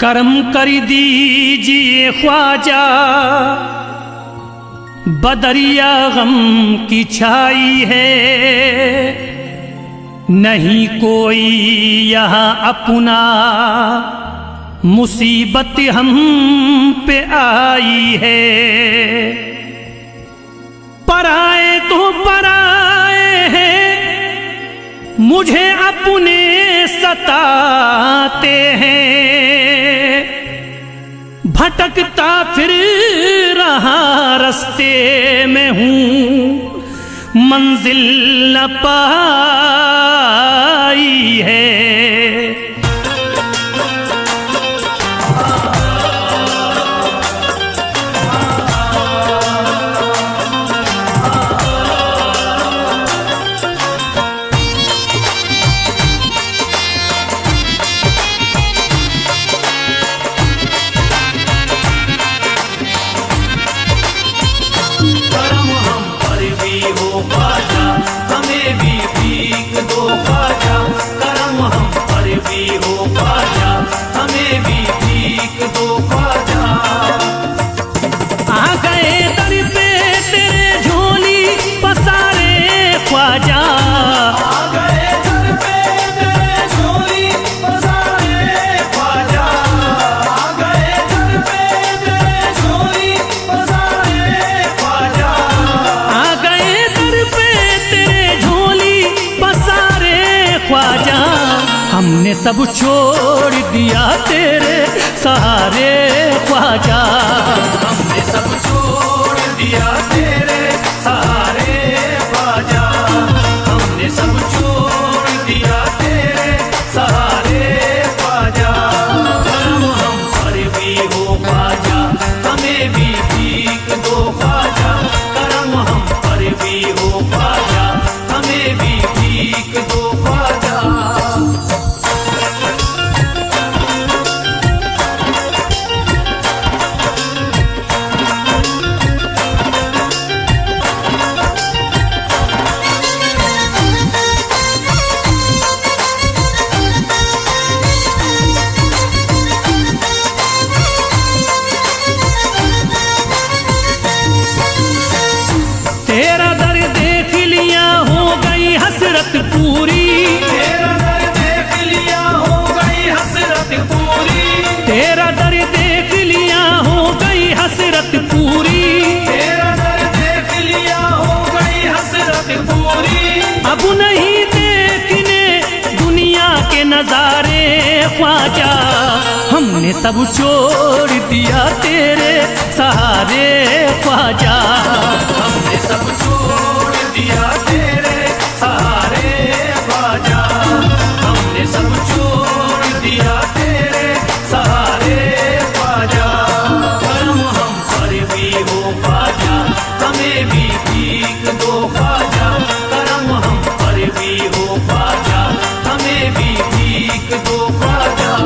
करम कर दीजिए ख्वाजा, बदरिया गम की छाई है, नहीं कोई यहाँ अपना, मुसीबत हम पे आई है। पराए तो पराए हैं, मुझे अपने सताते हैं, भटकता फिर रहा रास्ते में हूँ, मंजिल न पाई है। हमने सब छोड़ दिया तेरे सहारे ख्वाजा, हमने सब छोड़ दिया तेरे सहारे ख्वाजा, हमने सब छोड़ दिया तेरे सहारे ख्वाजा। करम हम पर भी हो ख्वाजा, हमें भी भीख दो ख्वाजा, करम हम पर भी हो ख्वाजा, हमें भी भीख दो ख्वाजा। तेरा दर देख लिया हो गई हसरत पूरी, तेरा दर देख लिया हो गई हसरत पूरी, तेरा दर देख लिया हो गई हसरत पूरी, तेरा दर देख लिया हो गई हसरत पूरी। अब नहीं देखने दुनिया के नजारे ख्वाजा, हमने सब छोड़ दिया तेरे सहारे ख्वाजा, हमने सब छोड़ दिया तेरे सहारे ख्वाजा, हमने सब छोड़ दिया तेरे सहारे ख्वाजा। करम हम पर भी हो ख्वाजा, हमें भी भीख दो ख्वाजा, करम हम पर भी हो ख्वाजा, हमें भी भीख दो ख्वाजा।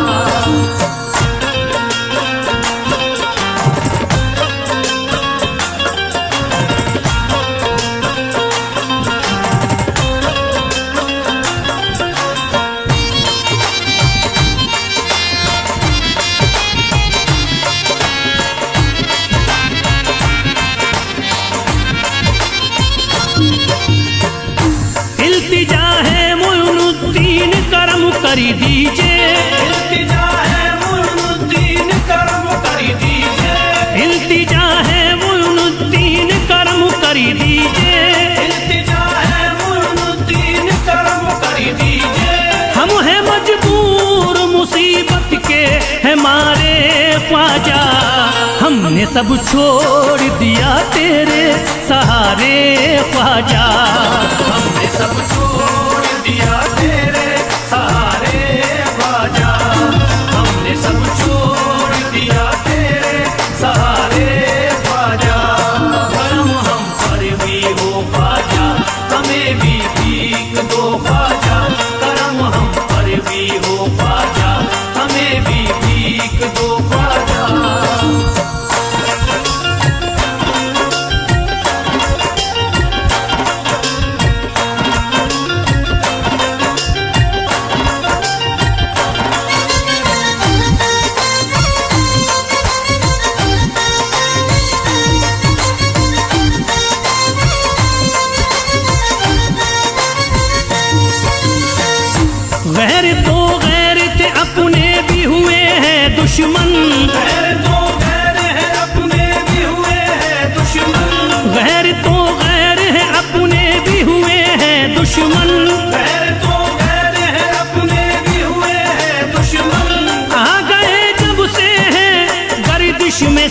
इल्तिजा है मोइनुद्दीन करम कर दीजिए, इल्तिजा है मोइनुद्दीन करम कर दीजिए, इल्तिजा है मोइनुद्दीन करम कर दीजिए, इल्तिजा है मोइनुद्दीन करम कर दीजिए। हम हैं मजबूर मुसीबत के हमारे ख्वाजा, हमने सब छोड़ दिया तेरे सहारे ख्वाजा, हमने सब छोड़ दिया तेरे सहारे ख्वाजा, हमने सब छोड़ दिया तेरे सहारे ख्वाजा। करम हम पर भी हो ख्वाजा, हमें भी भीख दो ख्वाजा, करम हम पर भी हो ख्वाजा, हमें भी भीख दो ख्वाजा।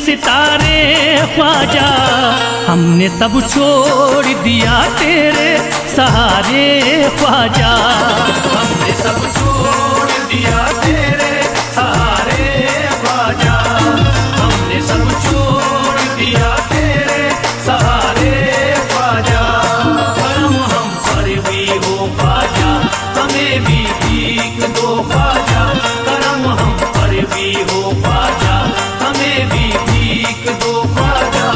सितारे ख्वाजा, हमने सब छोड़ दिया तेरे सहारे ख्वाजा। हमने सब छोड़ दिया तेरे सहारे ख्वाजा, हमने सब छोड़ दिया तेरे सहारे ख्वाजा। करम हम पर भी हो ख्वाजा, हमें भी भीख दो ख्वाजा। करम हम पर भी हो ख्वाजा, हमें भी भीख दो ख्वाजा।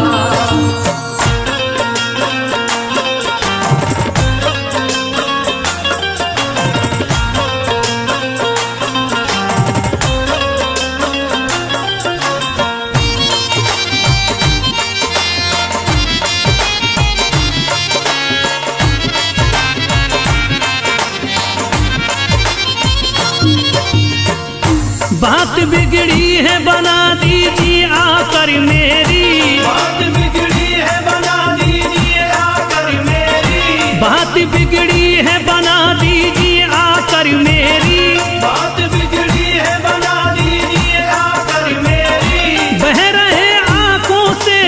बात बिगड़ी है बना दीजिए आकर मेरी, बात बिगड़ी है बना दीजिए आकर मेरी। बात बिगड़ी है बना दीजिए आकर मेरी, बात बिगड़ी है बना दीजिए आकर मेरी। बह रहे आंखों से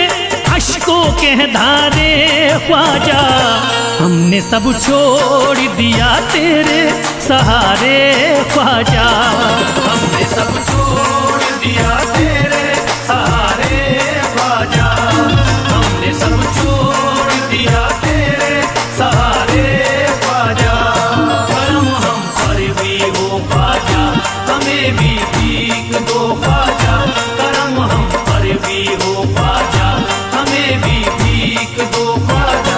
अश्कों के धारे ख्वाजा, हमने सब छोड़ दिया तेरे सहारे ख्वाजा। हमने सब छोड़ दिया तेरे सहारे ख्वाजा, हमने सब छोड़ दिया तेरे सहारे ख्वाजा। करम हम पर भी हो ख्वाजा, हमें भी भीख दो ख्वाजा। करम हम पर भी हो ख्वाजा, हमें भी भीख दो ख्वाजा।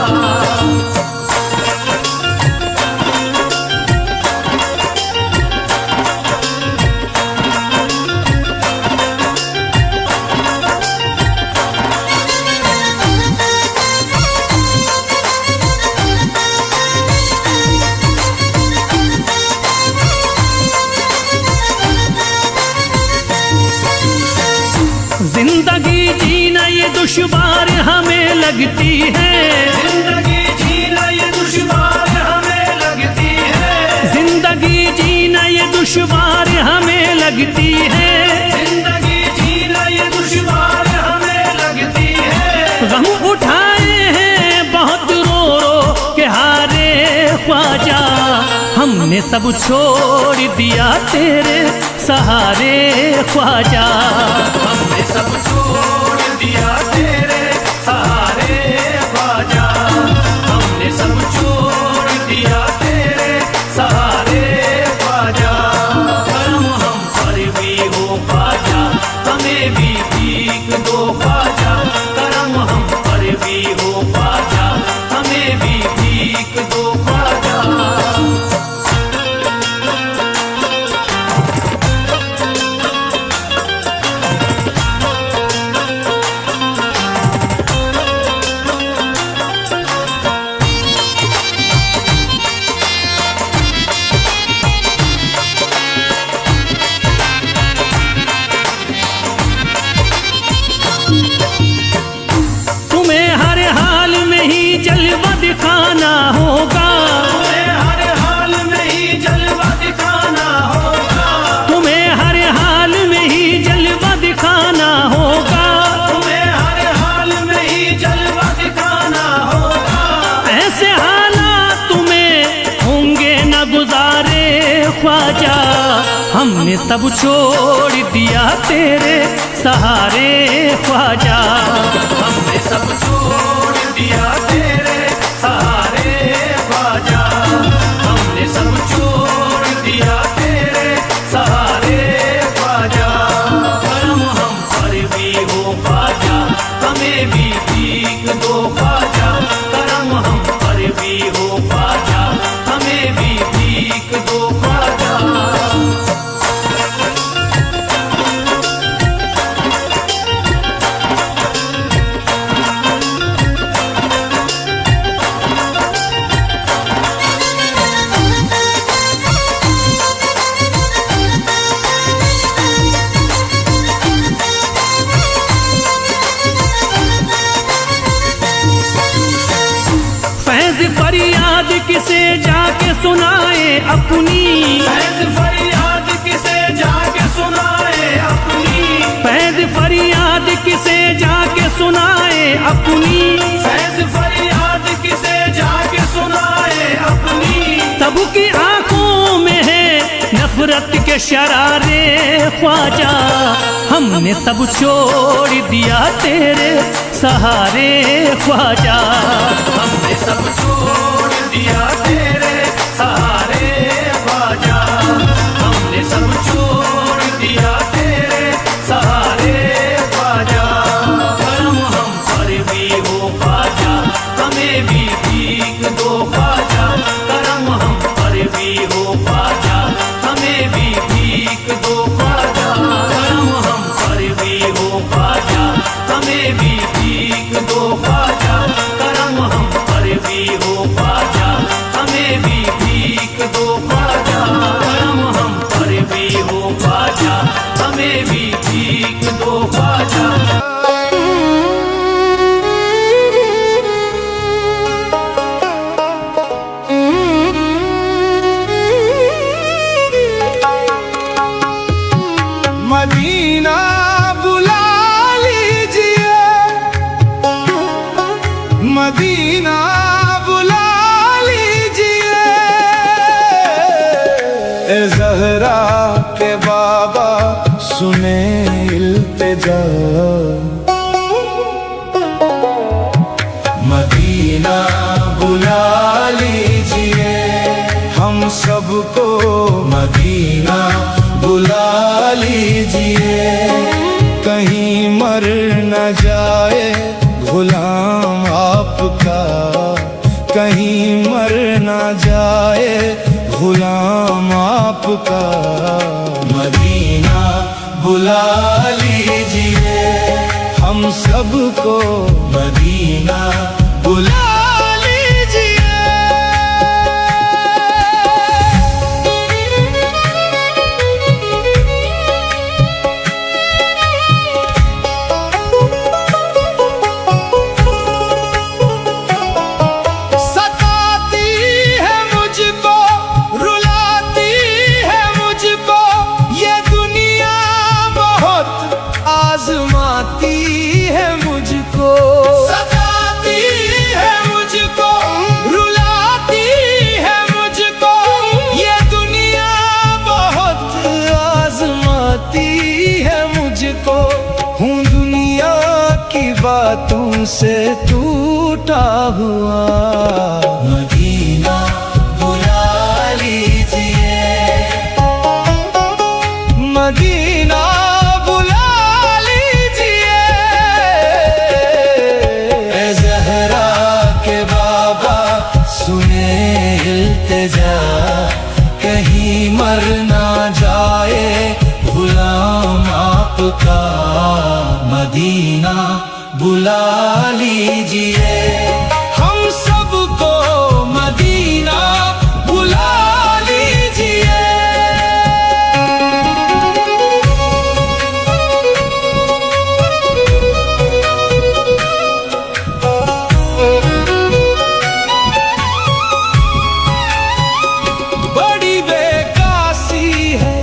जिंदगी जीना ये दुश्वार हमें लगती है, जिंदगी जीना ये दुश्वार हमें लगती है। जिंदगी जीना ये दुश्वार हमें लगती है। जिंदगी जीना ये दुश्वार हमें लगती है। गम उठाए हैं बहुत रो रो के हारे ख्वाजा, हमने सब छोड़ दिया तेरे सहारे ख्वाजा। हमने सब छोड़ दिया तेरे सहारे ख्वाजा, हमने सब छोड़ दिया तेरे सहारे ख्वाजा। करम हम पर भी हो ख्वाजा, हमें भी भीख दो ख्वाजा। करम हम पर भी हो ख्वाजा, हमें भी भीख दो ख्वाजा। तुम्हें हर हाल में ही जलवा दिखाना होगा, तुम्हें हर हाल में ही जलवा दिखाना होगा। तुम्हें हर हाल में ही जलवा दिखाना होगा। तुम्हें हर हाल में ही जलवा दिखाना होगा। ऐसे हालात तुम्हें होंगे न गुजारे ख्वाजा, हमने सब छोड़ दिया तेरे सहारे ख्वाजा। हमने सब छोड़ दिया तेरे सहारे ख्वाजा, हमने सब छोड़ दिया तेरे सहारे ख्वाजा। करम हम पर भी हो ख्वाजा, हमें भी भीख दो ख्वाजा। करम हम पर भी हो ख्वाजा, हमें भी भीख दो ख्वाजा। सुनाए अपनी, फैज फरियाद किसे जाके सुनाए अपनी। सबकी आंखों में है नफरत के शरारे ख्वाजा, हमने सब छोड़ दिया तेरे सहारे ख्वाजा। हमने सब छोड़ दिया तेरे सहारे ख्वाजा, हमने सब छोड़ दिया तेरे सहारे ख्वाजा। करम हम पर भी हो ख्वाजा, हमें भी भीख दो ख्वाजा। करम हम पर भी हो ख्वाजा, हमें भी भीख दो ख्वाजा। करम हम पर भी हो ख्वाजा, हमें भी भीख दो ख्वाजा। करम हम पर भी हो ख्वाजा, हमें भी भीख दो ख्वाजा। करम हम पर भी हो ख्वाजा, हमें भी भीख दो ख्वाजा। मदीना बुला लीजिए, मदीना बुला लीजिए। ए ज़हरा के बाबा सुने इल्तिजा, मदीना बुला लीजिए। हम सबको मदीना बुला लीजिए, कहीं मर न जाए गुलाम आपका, कहीं मर न जाए गुलाम आपका। मदीना बुला लीजिए, हम सबको मदीना बुला बातों से टूटा हुआ। मदीना बुला लीजिए, मदीना बुला लीजिए। ए ज़हरा के बाबा सुने इल्तिजा, कहीं मर ना जाए गुलाम आपका। मदीना बुला लीजिए, हम सबको मदीना बुला लीजिए। बड़ी बेकासी है,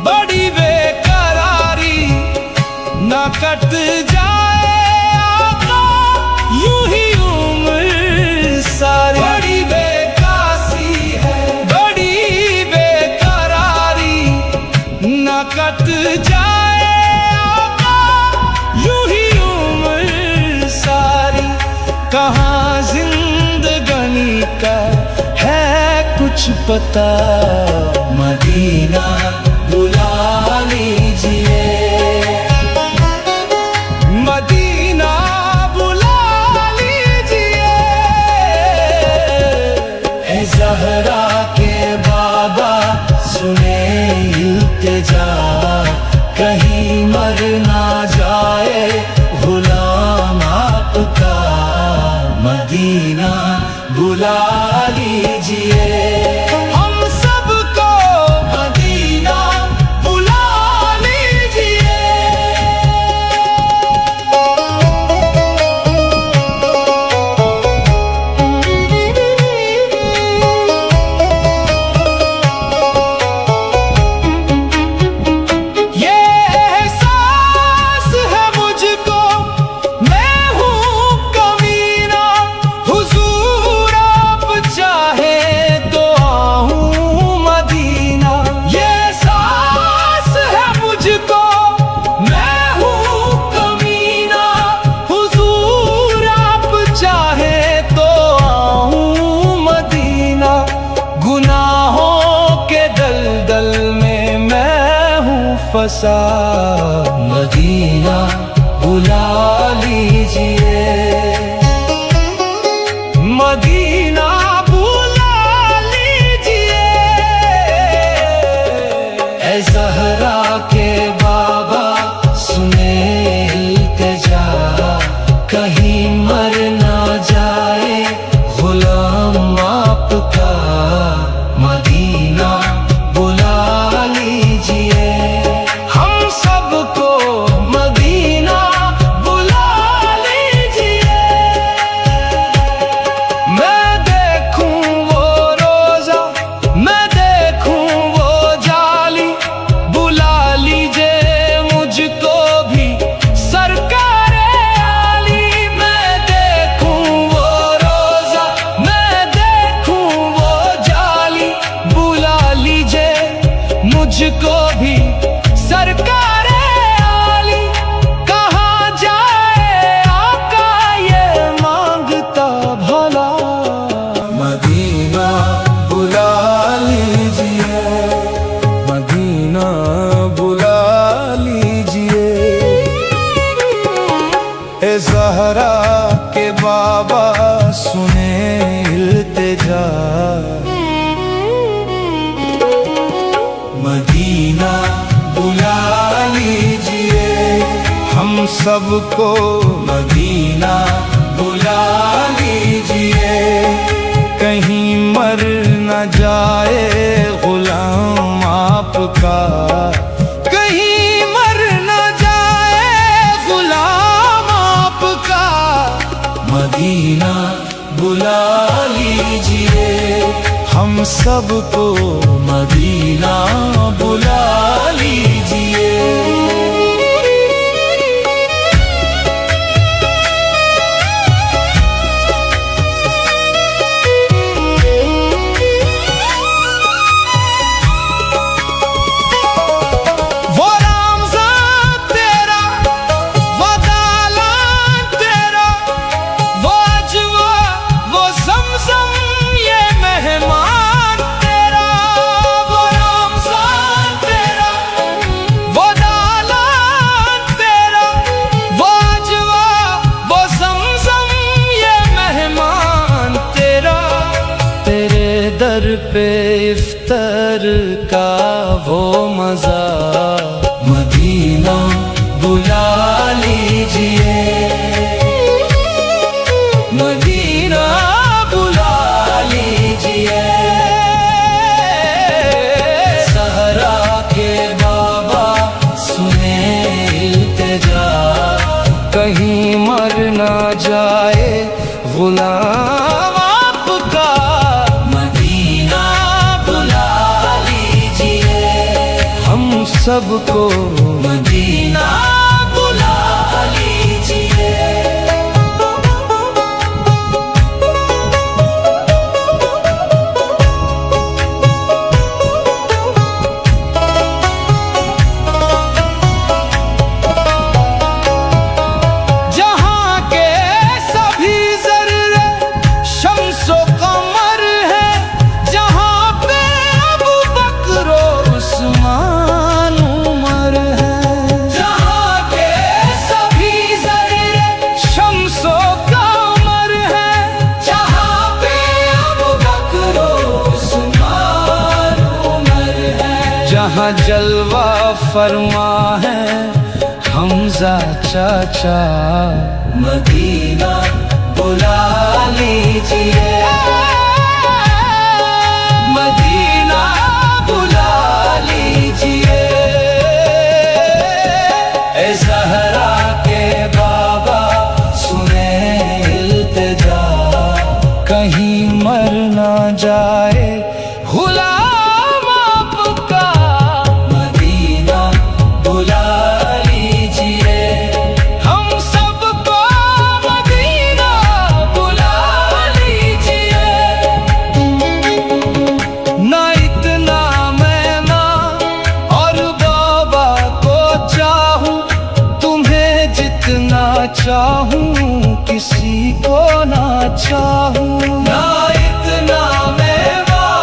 बड़ी बेकरारी, ना कट जा यूं ही उम्र सारी। बड़ी बेकासी है, बड़ी बेकरारी, न कट जाए आका यूं ही उम्र सारी। कहाँ जिंदगानी का है कुछ पता, मदीना बुला लीजिए, मदीना ज़हरा के बाबा सुने इल्तिजा, कहीं मर ना जाए गुलाम आपका। मदीना बुला लीजिए, हम सबको मदीना बुला लीजिए। ये एहसास फंसा, मदीना बुला लीजिए, मदीना बुला लीजिए। ऐ ज़हरा के बाबा सुने इल्तिजा, कहीं मर ना जाए गुलाम आपका, मदीना बुला लीजिए। हम सबको मदीना बुला लीजिए। मैं देखूं वो रोजा, मैं देखूं वो जाली, बुला लीजिए मुझको भी सरकारे आली। मैं देखूं वो रोजा, मैं देखूं वो जाली, बुला लीजिए मुझको भी सरकारे आली। कहाँ जाए आका ये मांगता भला, मदीना बुला लीजिए, मदीना बुला लीजिए। ए ज़हरा के बाबा सुने इल्तिजा, मदीना बुला लीजिए। हम सबको मदीना बुला लीजिए, कहीं मर न जाए गुलाम आपका, कहीं मर न जाए गुलाम आपका, मदीना बुला लीजिए। हम सबको मदीना बुला लीजिए। वो रमज़ान तेरा, वो दालान तेरा, वो अजवा, वो ज़मज़म, ये मेहमान तेरा। वो रमज़ान तेरा, वो दालान तेरा, वो अजवा, वो ज़मज़म, ये मेहमान तेरा। तेरे दर पे इफ्तार का वो मज़ा, मदीना बुला लीजिए, मदीना बुला लीजिए। ज़हरा के बाबा सुने इल्तिजा, कहीं मर ना जाए गुलाम आपका, मदीना बुला लीजिए। हम सबको मदीना बुला लीजिए। जहाँ के सभी ज़र्रे शम्सो कमर है, जहाँ पे अबू बकर उस्मान उमर है। जहाँ के सभी ज़र्रे शम्सो कमर है, जहाँ पे अबू बकर उस्मान उमर है। जहाँ जलवा फरमा है हमजा चाचा, मदीना बुला लीजिए, मदीना बुला लीजिए। ऐ ज़हरा के बाबा सुने इल्तिजा, कहीं मर ना जाए गुलाम आपका, मदीना बुला लीजिए। हम सबको मदीना बुला लीजिए। ना इतना मैं माँ और बाबा को चाहूँ, तुम्हें जितना चाहूँ किसी को ना चाहूँ। ना इतना मैं माँ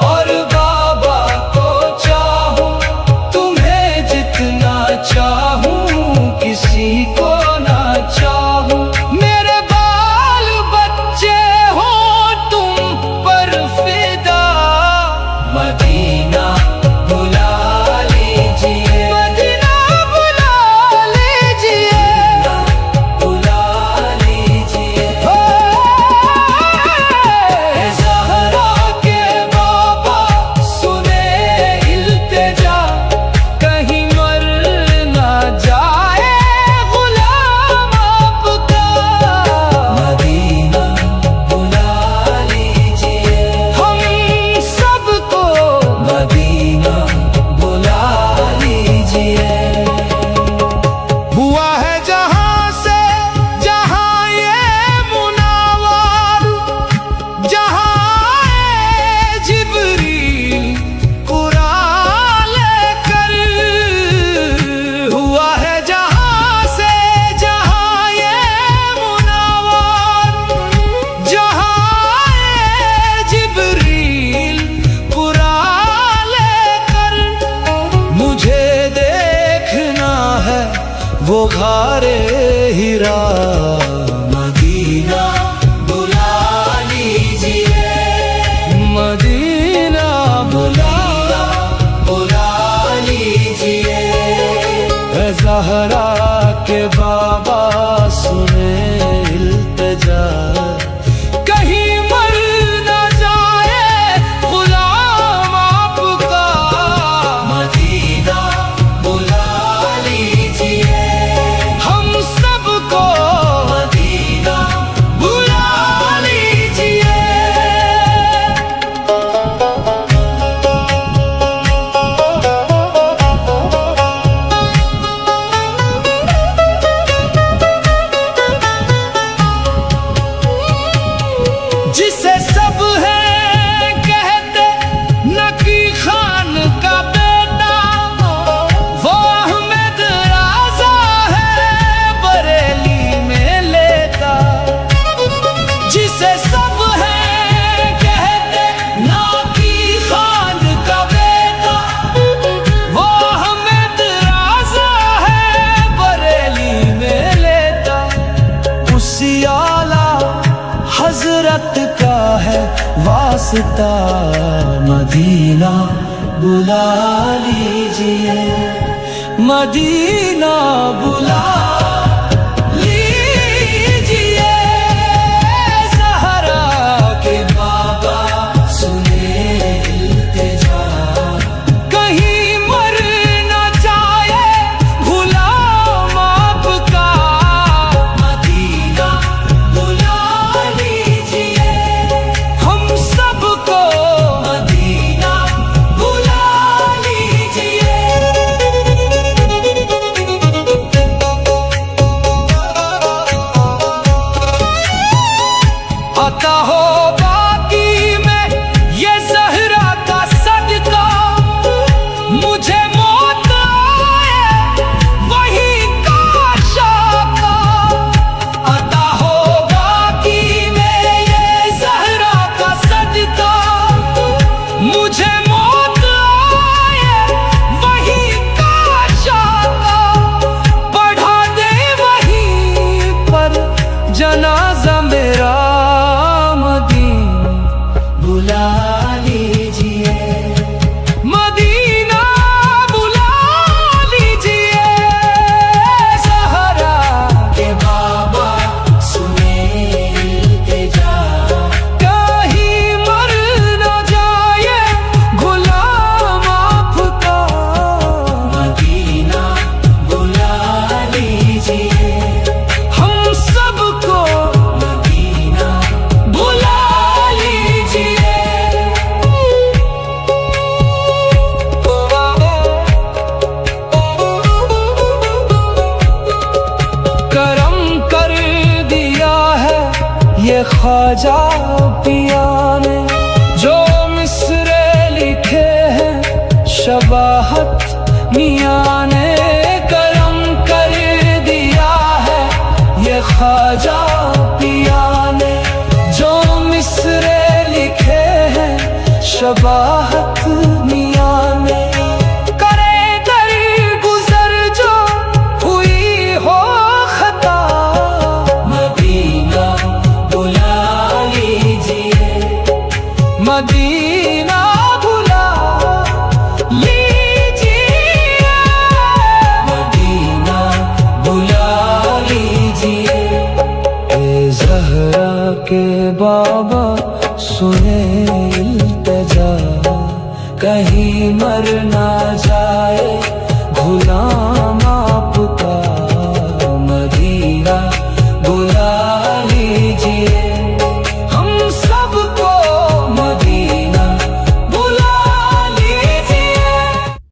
और बाबा को चाहूँ, तुम्हें वो घारे हीरा। मदीना बुला लीजिए, मदीना बुला लीजिए। है ज़हरा के बाबा सुने इल्तिजा, कहीं मर न जाए गुलाम आपका। मदीना बुला लीजिए, हम सबको मदीना बुला लीजिए। जिसे सब है कहते नकी खान का बेटा, वो अहमद राजा है बरेली में लेता। जिसे सब है कहते नकी खान का बेटा, वो अहमद राजा है बरेली में लेता। उसी आला हजरत का है वास्ता, मदीना बुला लीजिए, मदीना बुला लीजिए। ज़हरा के बाबा सुने इल्तिजा, कहीं मर न जाए गुलाम आपका। मदीना बुला लीजिए, हम सबको मदीना बुला लीजिए। आता हो बाकी में ये ज़हरा का सदका, मुझे मौत आए वही काश आका। आता हो बाकी में ये ज़हरा का सदका, मुझे मौत आए वही काश आका। पढ़ा दे वहीं पर जनाजा मेरा, मदीना बुला लीजिए, मदीना बुला लीजिए। ज़हरा के बाबा सुने इल्तिजा, कहीं मर न जाए गुलाम आपका। मदीना बुला लीजिए, हम सबको मदीना बुला लीजिए। करम कर दिया है ये ख्वाजा पिया